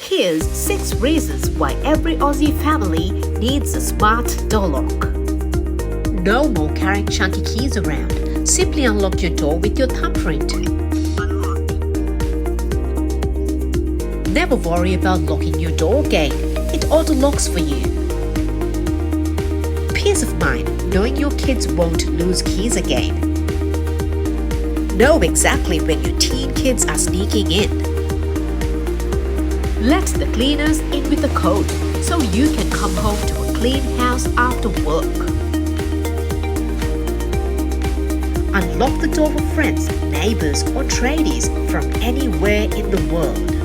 Here's 6 reasons why every Aussie family needs a smart door lock. No more carrying chunky keys around. Simply unlock your door with your thumbprint. Never worry about locking your door again. It auto-locks for you. Peace of mind knowing your kids won't lose keys again. Know exactly when your teen kids are sneaking in. Let the cleaners in with a code so you can come home to a clean house after work. Unlock the door for friends, neighbors or tradies from anywhere in the world.